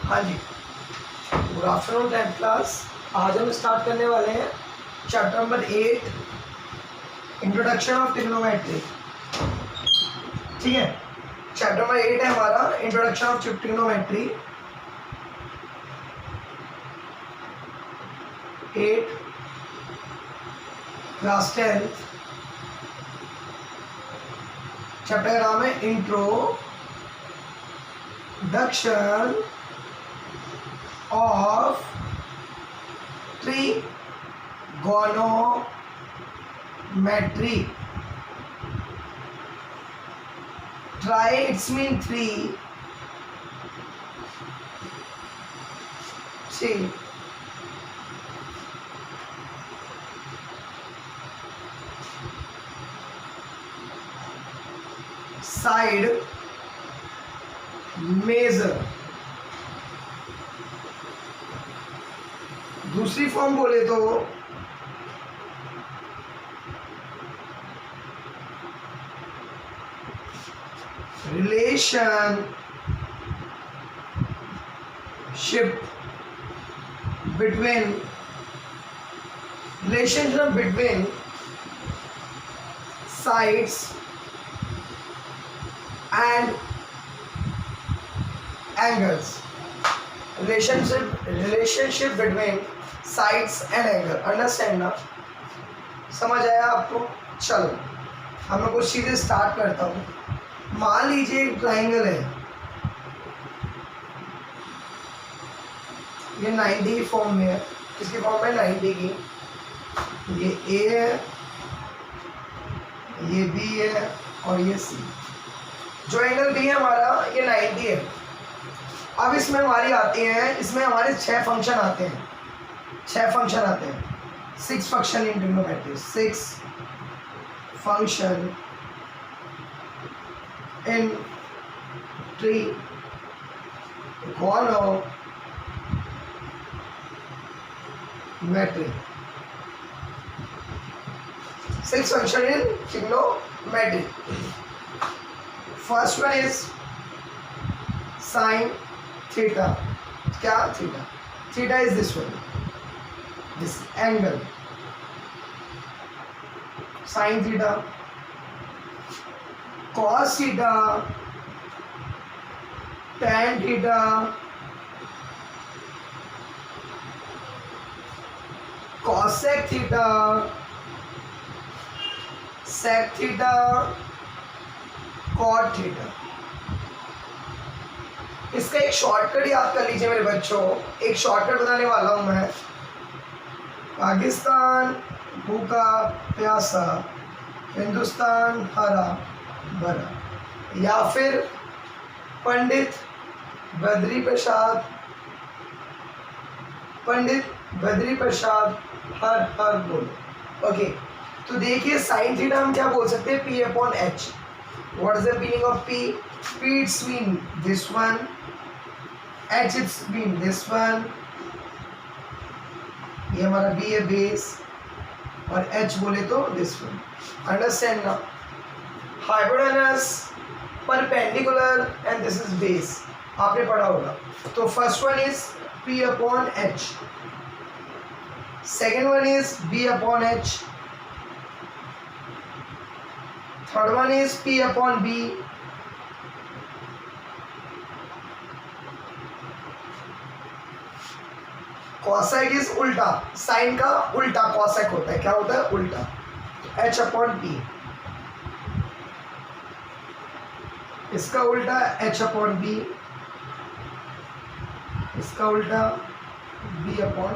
हाँ जी, good afternoon 10th class. आज हम स्टार्ट करने वाले हैं chapter number 8, introduction of trigonometry. ठीक है, चैप्टर नंबर 8 है हमारा introduction of trigonometry. 8 class 10th, chapter का नाम है introduction of trigonometry. Try its mean 3. See, side measure. दूसरी फॉर्म बोले तो relationship between sides and angles. relationship between sides and angle. Understand ना? समझ आया आपको? चलो हम लोग कुछ चीज़ें स्टार्ट करता हूँ। मान लीजिए एक ट्राइंगल है, ये 90 फॉर्म में है। किसकी फॉर्म है? 90 की। ये ए है, ये बी है और ये सी। जो एंगल बी है हमारा, ये 90 है। अब इसमें हमारी आती हैं, इसमें हमारे 6 फंक्शन आते हैं। 6 फंक्शन आते हैं। 6 function in trigonometry. 6 function in trigonometry. 6 function in trigonometry. First one is sine theta. क्या? Theta. Theta is this one, this angle sin theta, cos theta, tan theta, cosec theta, sec theta, cot theta। इसका एक shortcut याद कर लीजिए मेरे बच्चों। एक shortcut बताने वाला हूं मैं। पाकिस्तान भूखा प्यासा, हिंदुस्तान हरा भरा, या फिर पंडित बद्री प्रसाद हर हर बोलो। ओके, तो देखिए साइन थीटा हम क्या बोल सकते हैं? P upon H। What is the meaning of P? P it's mean this one, H it's mean this one. ये हमारा बी है बेस, और एच बोले तो दिस वन। अंडरस्टैंड ना? Hypotenuse, perpendicular and this is base. आपने पढ़ा होगा। तो first one is P upon H, second one is B upon H, third one is P upon B, cosec is उल्टा। Sine का उल्टा कॉसेक होता है। क्या होता है? उल्टा। एच अपॉन पी, इसका उल्टा एच अपॉन बी, इसका उल्टा B upon.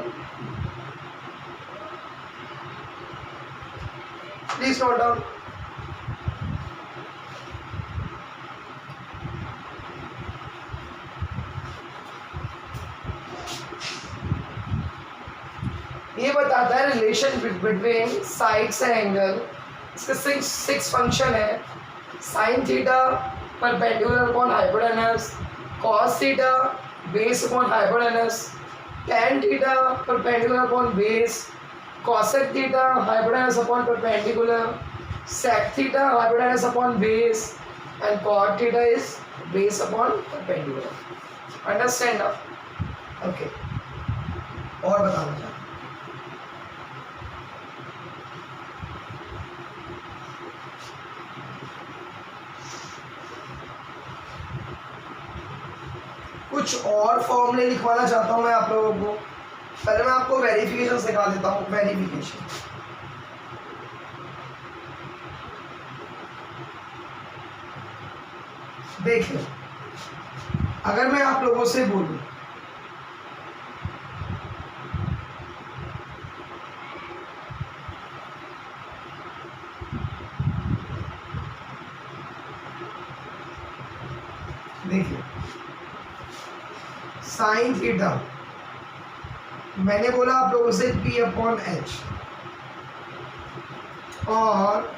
Please note down. ये बताता है relation between sides and angle. इसका 6 फंक्शन है। Sine theta perpendicular upon hypotenuse, cos theta base upon hypotenuse, tan theta perpendicular upon base, cosec theta hypotenuse upon perpendicular, sec theta hypotenuse upon base, and cot theta is base upon perpendicular. Understand now? Okay. और बताना चाहता कुछ और फॉर्मूले लिखवाना चाहता हूँ मैं आप लोगों को. पहले मैं आपको वेरिफिकेशन सिखा देता हूँ. वेरिफिकेशन देखिए, अगर मैं आप लोगों से बोलूं देखिए साइन थीटा, मैंने बोला आप लोगों से P अपॉन H, और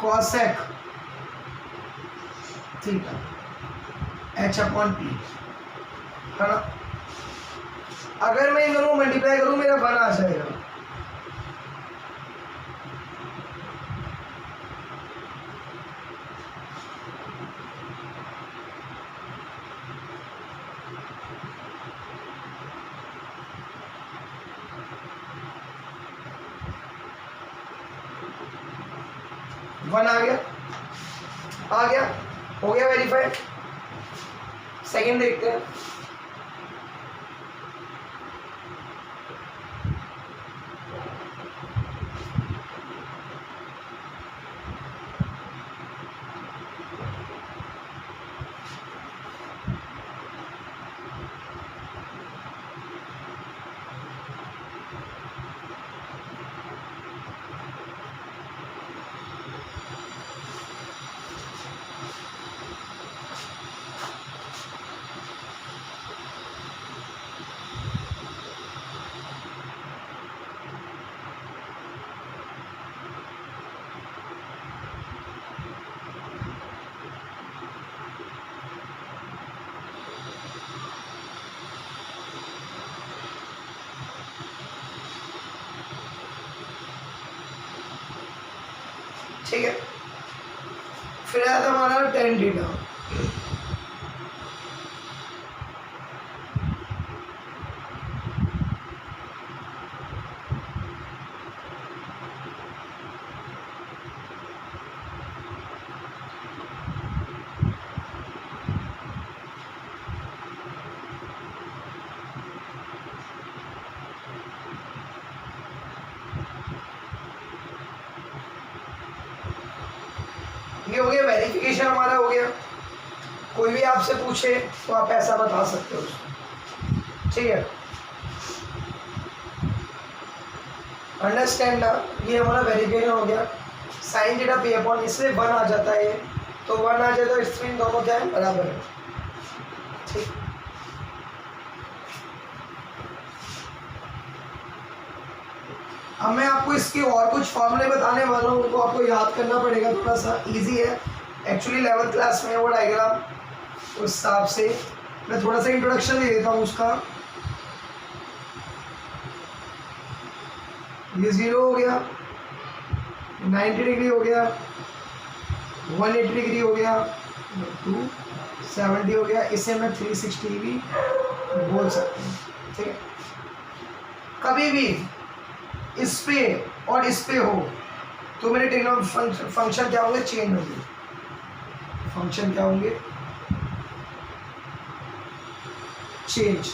cosec theta H upon P है ना. अगर मैं इन दोनों मल्टीप्लाई करूं मेरा 1 आ जाएगा. वन आ गया, आ गया, हो गया वेरीफाइड. सेकंड देखते हैं. ठीक है, फिर आया था हमारा टेन थीटा. ये हो गया वेरिफिकेशन, हमारा हो गया. कोई भी आपसे पूछे तो आप ऐसा बता सकते हो उसको. ठीक है, अंडरस्टैंड ना. ये हमारा वेरिफिकेशन हो गया. साइन थीटा P अपॉन, इसमें 1 आ जाता है, तो 1 आ जाए तो इसमें दोनों क्या है, बराबर है. ठीक, अब मैं आपको इसके और कुछ फॉर्मूले बताने वाला हूँ, उनको आपको याद करना पड़ेगा. थोड़ा सा इजी है एक्चुअली, 11th क्लास में वो डायग्राम, उस हिसाब से मैं थोड़ा सा इंट्रोडक्शन दे देता हूँ उसका. ये 0 हो गया, 90 डिग्री हो गया, 180 डिग्री हो गया, 270 हो गया. इसे मैं 360 भी बोल सकता हूँ. ठीक है, कभी भी इस पे और इस पे हो तो मेरे ट्रिग्नोमेट्रिक फंक्शन क्या होंगे, चेंज होंगे. फंक्शन क्या होंगे, चेंज.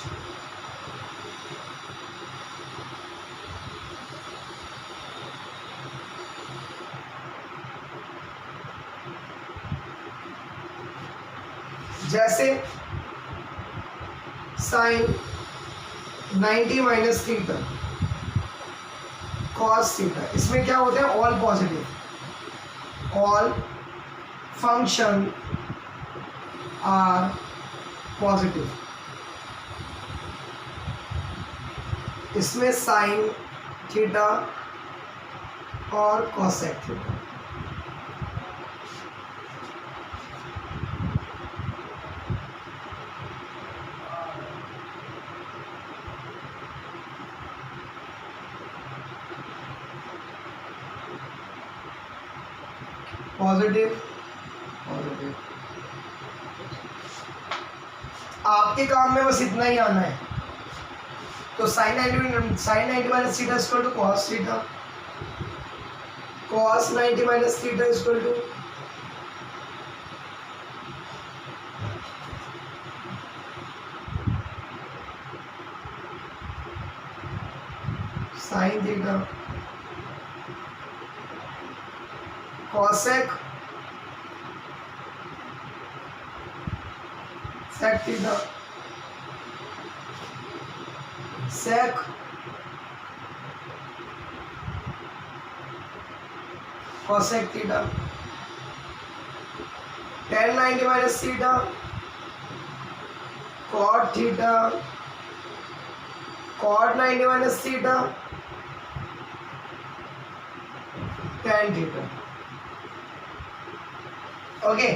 जैसे sine 90 minus theta cos theta, इसमें क्या होते हैं, all positive. All function are positive. इसमें साइन थीटा और कॉसेक थीटा. Positive positive. आपके काम में बस इतना ही आना है। तो sine 90 minus theta equal to cos theta, cos 90 minus theta equal to sine theta cosec sec theta sec cosec theta, tan 90 minus theta cot theta, cot 90 minus theta tan theta. Okay,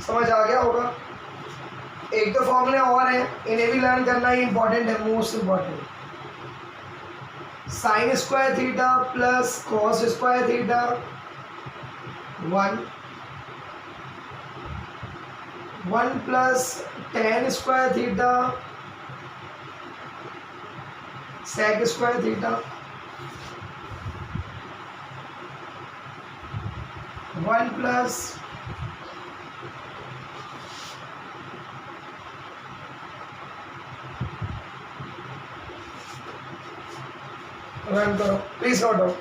समझ आ गया होगा। एक तो फॉर्मूले और है, इन्हें भी लर्न करना ही इंपॉर्टेंट है, most important. Sine square theta plus cos square theta 1 plus tan square theta sec square theta 1 plus run करो प्लीज, नोट डाउन।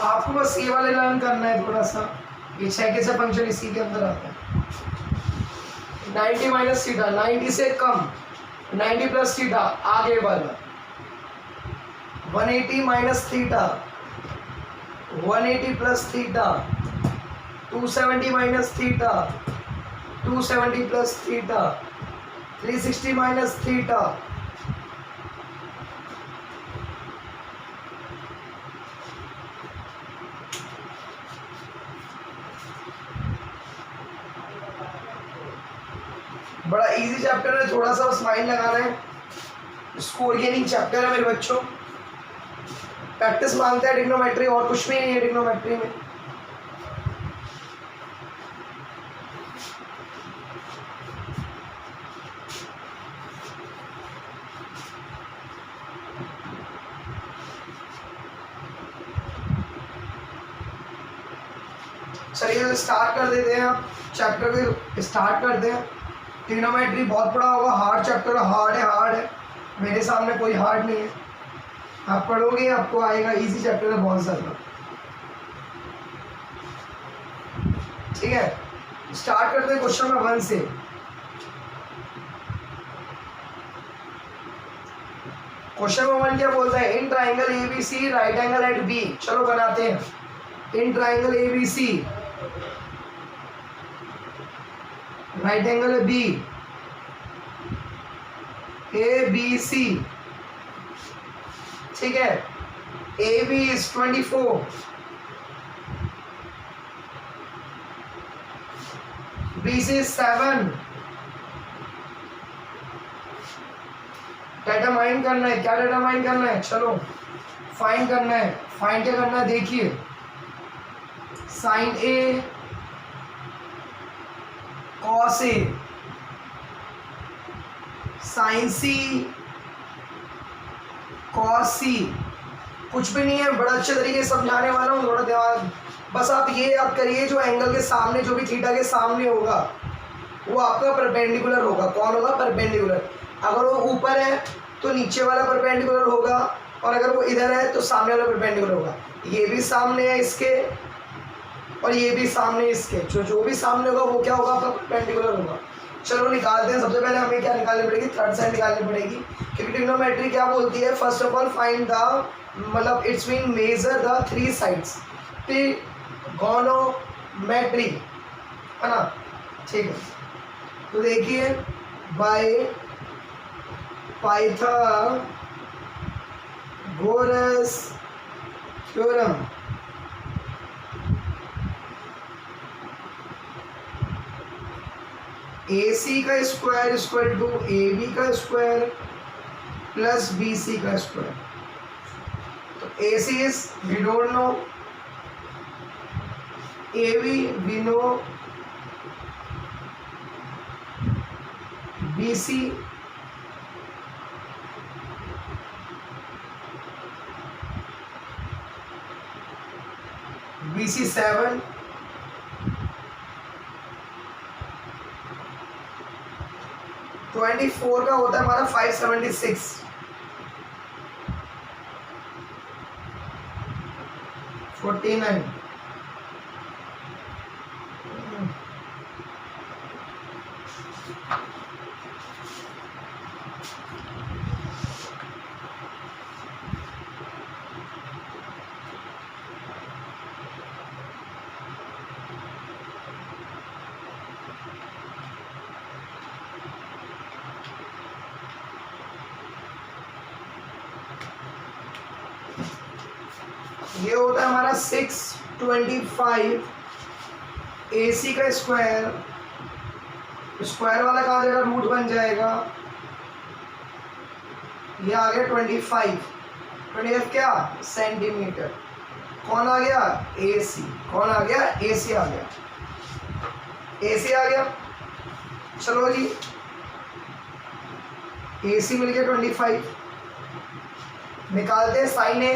आपको बस ये वाले लर्न करना है थोड़ा सा, ये छह के छह फंक्शन इसी के अंदर आता है। 90 माइनस थीटा 90 से कम, 90 प्लस थीटा आगे वाला, 180 minus theta 180 plus theta, 270 minus theta 270 plus theta, 360 minus theta, बड़ा इजी चैप्टर है, थोड़ा सा स्माइल लगाना है। स्कोर गेनिंग चैप्टर है मेरे बच्चों, प्रैक्टिस मांगता है ट्रिग्नोमेट्री, और कुछ भी नहीं है ट्रिग्नोमेट्री में। चलिए स्टार्ट कर देते हैं, आप चैप्टर को स्टार्ट करते हैं। ट्रिग्नोमेट्री बहुत बड़ा होगा, हार्ड चैप्टर, हार्ड है, मेरे सामने कोई हार्ड नहीं है, आप पढ़ोगे आपको आएगा, इजी चैप्टर है बहुत ज़्यादा। ठीक है, स्टार्ट करते हैं क्वेश्चन नंबर 1 से। क्वेश्चन नंबर 1 क्या बोलता है? In triangle ABC right angle at B. चलो बनाते हैं। In triangle ABC right angle है बी, ABC, ठीक है। AB is 24, BC is 7। Determine करना है, क्या डिटरमाइन करना है? चलो फाइंड करना है। फाइंड क्या करना है? देखिए, sine A cos A, sine C cos C। कुछ भी नहीं है, बड़ा अच्छे तरीके से समझाने वाला हूँ, थोड़ा दिमाग, बस आप ये याद करिए, जो एंगल के सामने, जो भी थीटा के सामने होगा वो आपका परपेंडिकुलर होगा। कौन होगा? परपेंडिकुलर। अगर वो ऊपर है तो नीचे वाला परपेंडिकुलर होगा, और अगर वो इधर है तो सामने वाला परपेंडिकुलर होगा। ये भी सामने है इसके, और ये भी सामने इसके, जो भी सामने होगा वो क्या होगा? आपका परपेंडिकुलर होगा। चलो निकालते हैं। सबसे पहले हमें क्या निकालनी पड़ेगी? थर्ड साइड निकालनी पड़ेगी, क्योंकि ट्रिग्नोमेट्री क्या बोलती है? First of all find the, मतलब it's mean measure the 3 sides, trigonometry, है ना? ठीक है, तो देखिए, by Pythagoras theorem, A C का square equal to A B का स्क्वायर प्लस बी सी का स्क्वायर। तो A C is we don't know, A B we know, B C BC 7, (24) का होता है हमारा 576, 49, ये होता है हमारा 625 AC का स्क्वायर, स्क्वायर वाला कहाँ जाएगा, रूट बन जाएगा, ये आ गया 25 क्या सेंटीमीटर। कौन आ गया, AC। कौन आ गया, AC आ गया, AC आ गया। चलो जी, AC मिल गया 25, निकालते हैं साइन ए।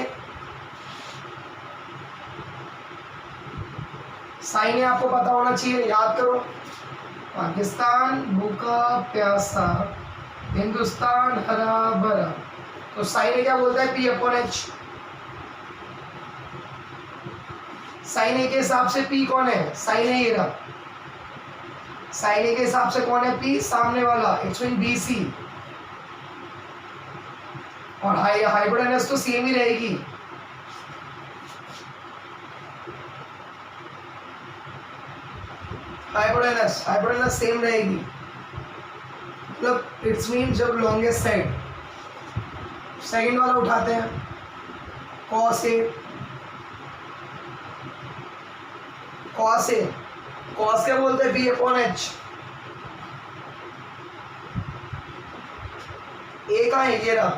साइन ए आपको पता होना चाहिए, याद करो, पाकिस्तान भूखा प्यासा, हिंदुस्तान हरा भरा। तो साइन ए क्या बोलता है, P/H। साइन ए के हिसाब से P कौन है, साइन ए ये रहा, साइन ए के हिसाब से कौन है, P सामने वाला, इट्स मीन BC। और हाइपोटेनस तो सेम ही रहेगी, हाइपोटेनस सेम रहेगी, मतलब इट्स मीन जब लॉन्गेस्ट साइड, सेकंड वाला उठाते हैं, cos A, cos A, cos क्या बोलते हैं, P/H। ए का है, ये रहा,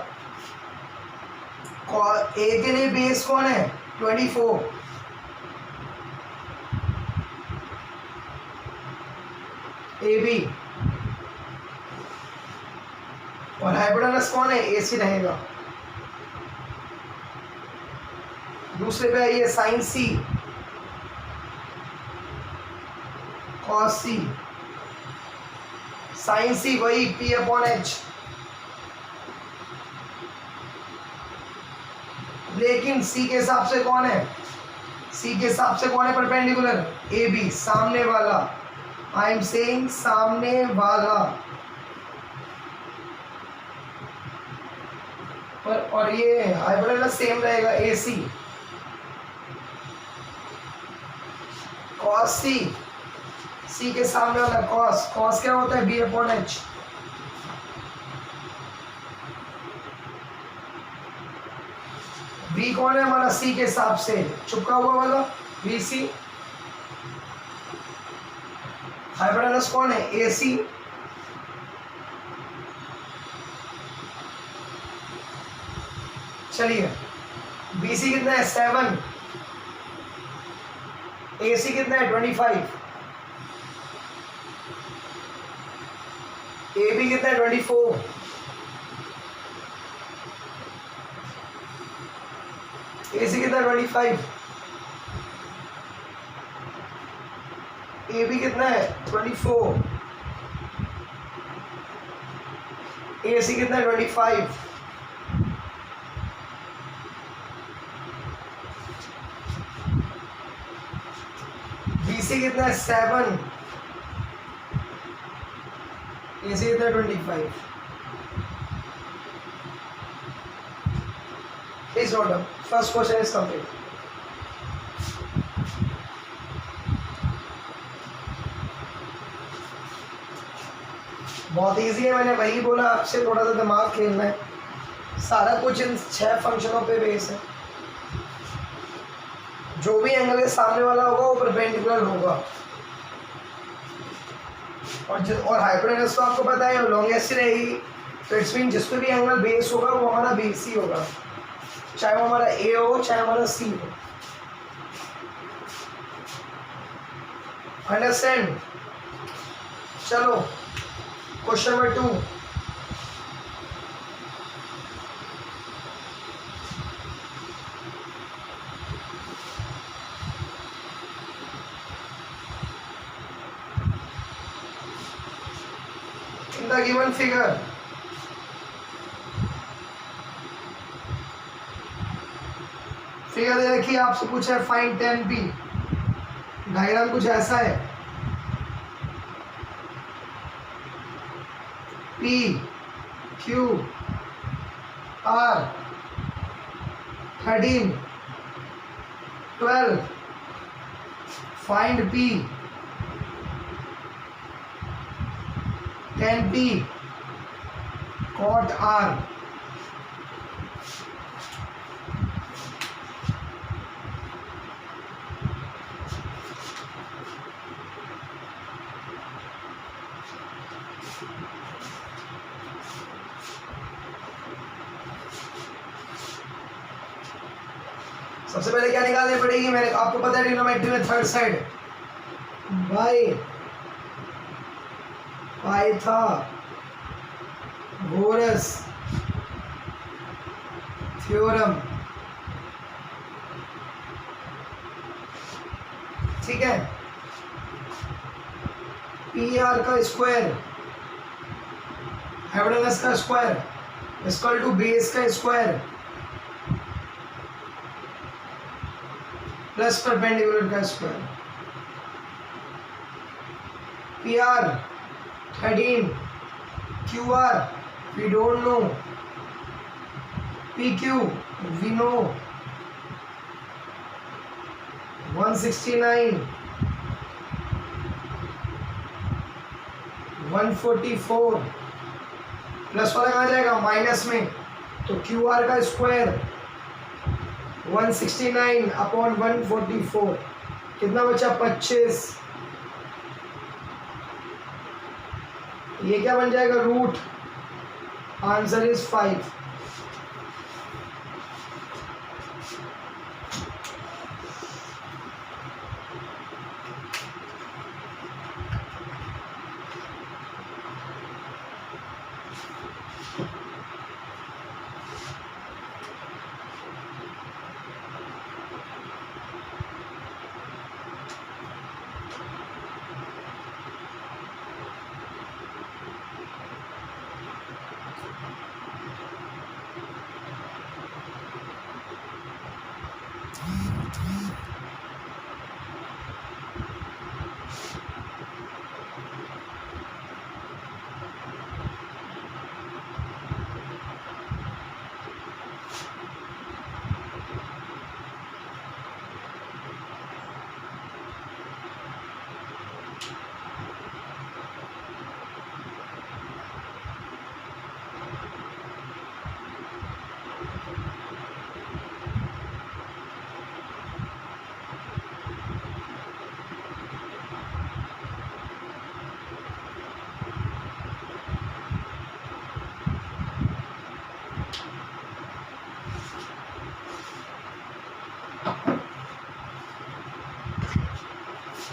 ए के लिए बेस कौन है, 24, AB, और हाइपोटेनस कौन है, AC रहेगा। दूसरे पे आइए, sine C, cos C, sine C वही P/H, लेकिन C के हिसाब से कौन है, C के हिसाब से कौन है परपेंडिकुलर, AB सामने वाला, आई एम सेइंग सामने वाला। और ये हाइपोटेनस सेम रहेगा, AC, cos C के सामने वाला cos क्या होता है, B/H। B कौन है हमारा, C के हिसाब से चुपका हुआ वाला, BC। हाइपोटेनस कौन है, AC। चलिए, BC कितना है, 7, AC कितना है, 25, AB कितना है, 24, AC कितना है, 25, AB कितना है, 24, AC कितना है, 25, BC कितना है, 7, AC कितना है, 25। Please note down. First question is complete. बहुत इजी है, मैंने वही बोला आपसे, थोड़ा सा दिमाग खेलना है, सारा कुछ इन 6 फंक्शनों पे बेस है। जो भी एंगल के सामने वाला होगा वो परपेंडिकुलर होगा, और हाइपोटेनस तो आपको पता है लॉन्गेस्ट रहेगी, तो इट्स मीन जिस पे भी एंगल बेस होगा वो हमारा बेस ही होगा, चाहे वो हमारा ए हो चाहे हमारा सी हो। अंडरस्टैंड? चलो question number 2। In the given figure, figure दे रखी है, आपसे पूछा है फाइंड 10p। डायग्राम कुछ ऐसा है, P Q R 13 12 find P 10p cot R। सबसे पहले क्या निकालनी पड़ेगी, मेरे आपको पता है ट्रिग्नोमेट्री में third side by Pythagoras theorem. ठीक है, पी आर का स्क्वायर हाइपोटेनस का स्क्वायर इक्वल टू बेस का स्क्वायर प्लस परपेंडिकुलर का square. P R 13, Q R we don't know, P Q we know 169 144 plus वाला कहाँ जाएगा माइनस में, तो क्यू आर का स्क्वायर 169 अपॉन 144 कितना बचा 25। ये क्या बन जाएगा रूट, आंसर इज 5।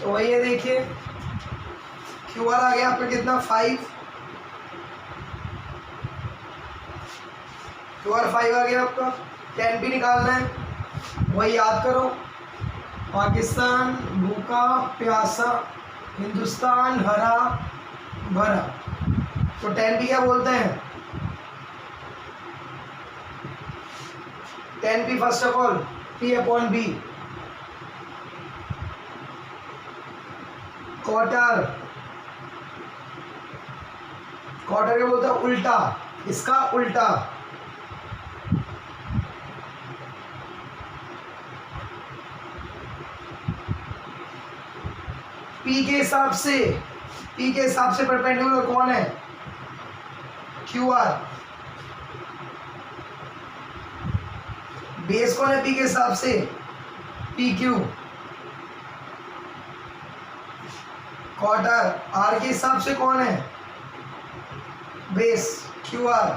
तो वही है, देखिए क्यू आर आ गया आपका कितना 5, क्यू आर 5 आ गया आपका। 10 भी निकालना है, वही याद करो, पाकिस्तान भूखा प्यासा, हिंदुस्तान हरा भरा। तो 10 भी क्या बोलते हैं, 10 भी first of all P upon B, quarter, quarter क्या बोलता है उल्टा, इसका उल्टा। P के हिसाब से, P के हिसाब से परपेंडिकुलर कौन है, क्यू आर। बेस कौन है P के हिसाब से, पी क्यू। क्वार्टर, आर के हिसाब से कौन है बेस, क्यू आर।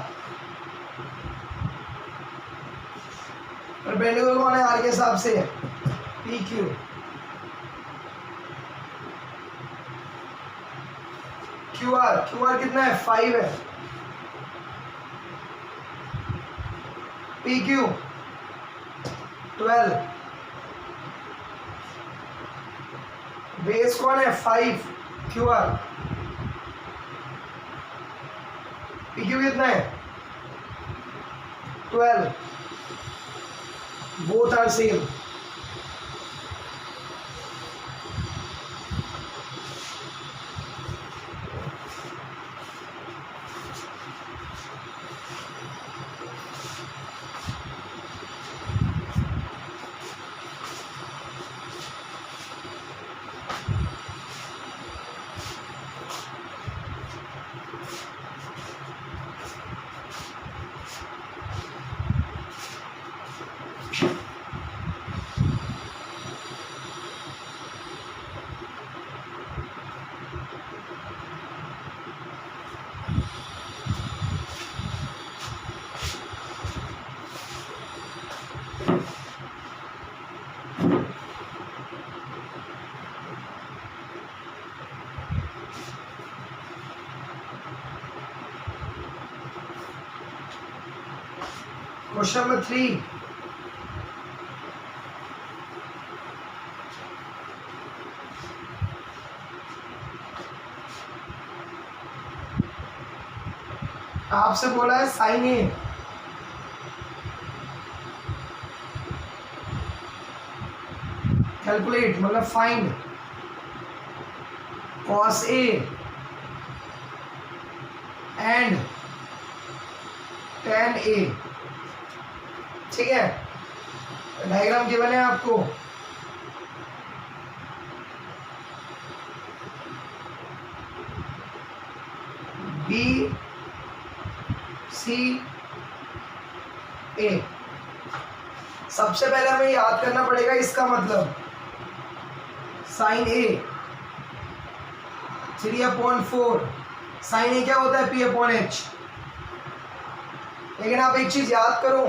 परपेंडिकुलर कौन है आर के हिसाब से, पी क्यू। क्यू आर कितना है 5 है, पी क्यू 12, बेस कौन है 5, क्यू आर। पी क्यू कितना है 12, both are same. Question number 3, आपसे बोला है साइन ए, कैलकुलेट मतलब find cos A and tan A. ठीक है, डायग्राम गिवन है आपको, बी सी ए। सबसे पहले हमें याद करना पड़ेगा इसका मतलब, साइन ए 3/4, साइन ए क्या होता है P/H। लेकिन आप एक चीज याद करो,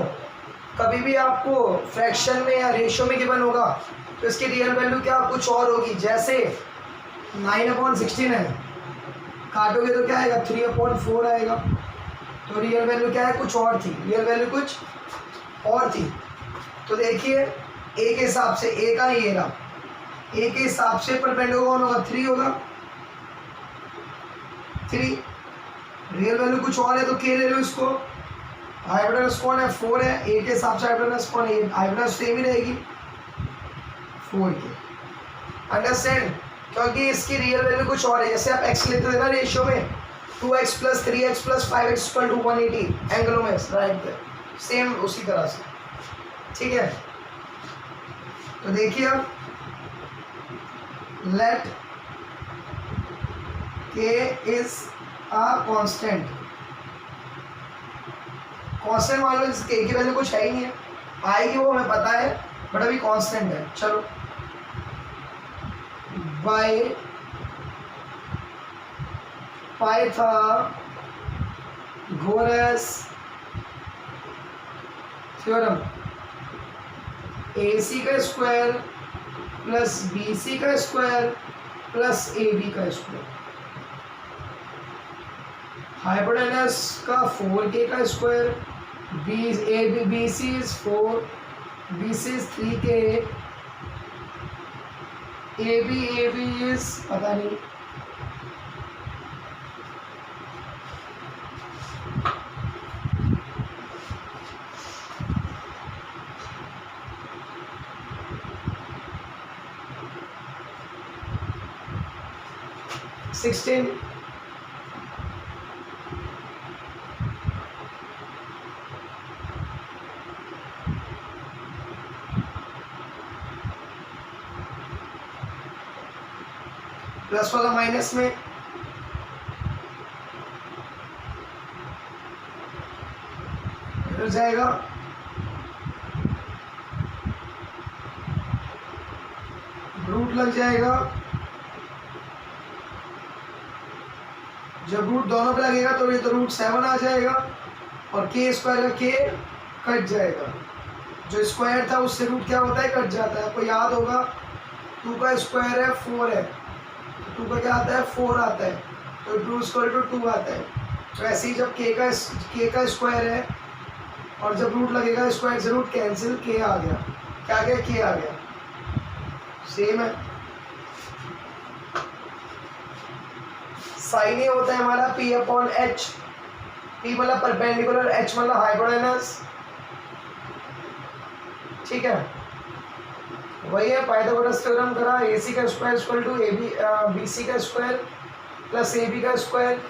कभी भी आपको फ्रैक्शन में या रेशियो में गिवन होगा तो इसकी रियल वैल्यू क्या कुछ और होगी। जैसे 9/16 है, काटोगे तो क्या आएगा 3/4 आएगा, तो रियल वैल्यू क्या है कुछ और थी, रियल वैल्यू कुछ और थी। तो देखिए ए के हिसाब से, ए का ये रहा, ए के हिसाब से परपेंडिकुलर कौन होगा 3 होगा, 3 रियल वैल्यू कुछ और है तो के ले लो इसको। हाइपोटेनस कौन है 4 है, ए के हिसाब से हाइपोटेनस कौन है, हाइपोटेनस सेम ही रहेगी 4 की। अंडरस्टैंड, क्योंकि इसकी रियल वैल्यू कुछ और है। जैसे आप एक्स लेते थे ना रेशियो में, 2x + 3x + 5x = 180 एंगलों में राइट पे, सेम उसी तरह से। ठीक है, तो देखिए अब let k is a constant, constant मान लो, k की वैल्यू कुछ है ही नहीं है, आएगी वो हमें पता है बट अभी कांस्टेंट है। चलो बाय पाइथागोरस थ्योरम, AC का स्क्वायर प्लस BC का स्क्वायर प्लस AB का स्क्वायर, हाइपोटेनस का 4k का square, BC is 4, BC is 3k, AB is पता नहीं, सिक्सटीन, प्लस वाला माइनस में, हो जाएगा रूट लग जाएगा जब रूट दोनों पे लगेगा तो ये तो रूट 7 आ जाएगा और के स्क्वायर का के कट जाएगा। जो स्क्वायर था उससे रूट क्या होता है, कट जाता है। आपको याद होगा 2 का स्क्वायर है 4 है, 2 का क्या आता है 4 आता है, तो 2 स्क्वायर टू 2 आता है। तो ऐसे ही जब के का स्क्वायर है और जब रूट लगेगा स्क्वायर से रूट कैंसिल, के आ गया, क्या गया के आ गया, सेम है। साइन ए होता है हमारा पी अपॉन एच, पी मतलब परपेंडिकुलर, एच मतलब हाइपोटेनस, ठीक है। वही है पाइथागोरस थ्योरम करा, ए सी का square equal to A B C का स्क्वायर प्लस ए बी का स्क्वायर,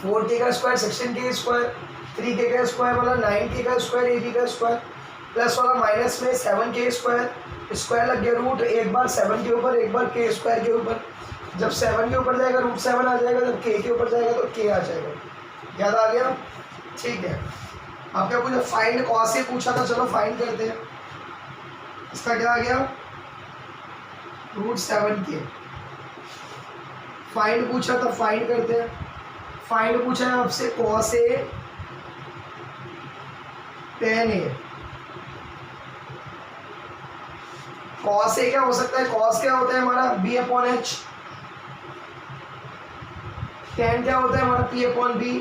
4k का स्क्वायर 16k स्क्वायर, 3k का स्क्वायर मतलब 9k का स्क्वायर, ए बी का स्क्वायर प्लस वाला माइनस में 7k स्क्वायर, स्क्वायर लग गया रूट, एक बार 7 के ऊपर एक बार k स्क्वायर के ऊपर, जब 7 के ऊपर जाएगा रूट 7 आ जाएगा, जब k के ऊपर जाएगा तो k आ जाएगा। याद आ गया, ठीक है। अब क्या पूछा, फाइंड कॉस से पूछा था, चलो फाइंड करते हैं। इसका क्या आ गया, रूट 7k। फाइंड पूछा था, फाइंड करते हैं। फाइंड पूछा है आपसे cos A tan A. Cos A क्या हो सकता है, कॉस क्या होता है हमारा b अपॉन एच, tan क्या होता है हमारा p अपॉन बी।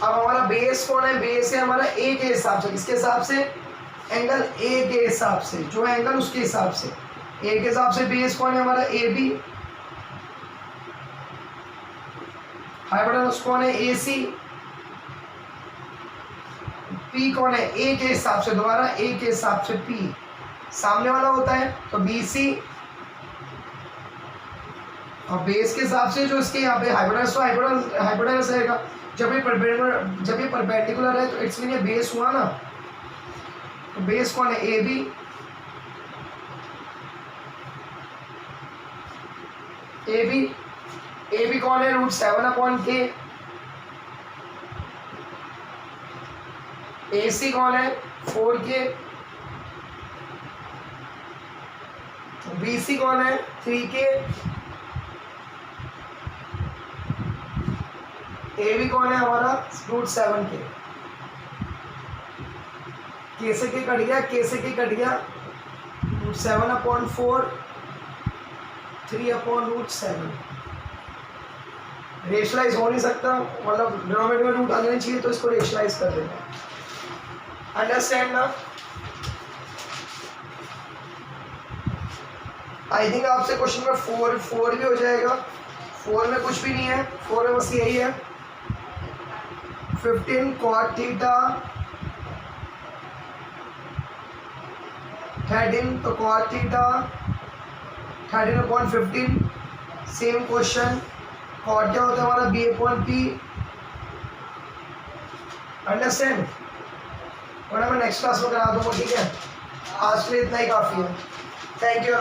अब हमारा बेस कौन है, बेस है हमारा ए के हिसाब से, किसके हिसाब से, एंगल ए के हिसाब से, जो एंगल उसके हिसाब से, ए के हिसाब से बेस कौन है हमारा ए बी, हाइपोटेनस कौन है ए सी, पी कौन है ए के हिसाब से, दोबारा ए के हिसाब से पी सामने वाला होता है तो बी सी, और बेस के हिसाब से जो इसके यहाँ पे हाइपोटेनस, तो हाइपोटेनस रहेगा। जब ये परपेंडिकुलर है तो इट्स मीन ये बेस हुआ ना, तो बेस कौन है ए बी, ए बी कौन है रूट 7 अपॉन के, ए सी कौन है 4k, बी सी कौन है 3k, ए बी कौन है हमारा रूट 7k। के से के कट गया, के से के कट गया, रूट 7 अपॉन 4, 3 अपॉन रूट 7। रेशलाइज हो नहीं सकता, मतलब डिनोमिनेटर में रूट आ जाना चाहिए, तो इसको रेशलाइज कर देना। अंडरस्टैंड ना। आई थिंक आपसे क्वेश्चन में 4 भी हो जाएगा। 4 में कुछ भी नहीं है, 4 में बस यही है 15 cot थीटा 13, तो cot theta 13 upon 15, same question. Cot क्या होता है हमारा बी अपॉन पी, अंडरस्टैंड। वरना मैं नेक्स्ट क्लास में करा दूंगा, ठीक है। आज के लिए इतना ही काफ़ी है। Thank you.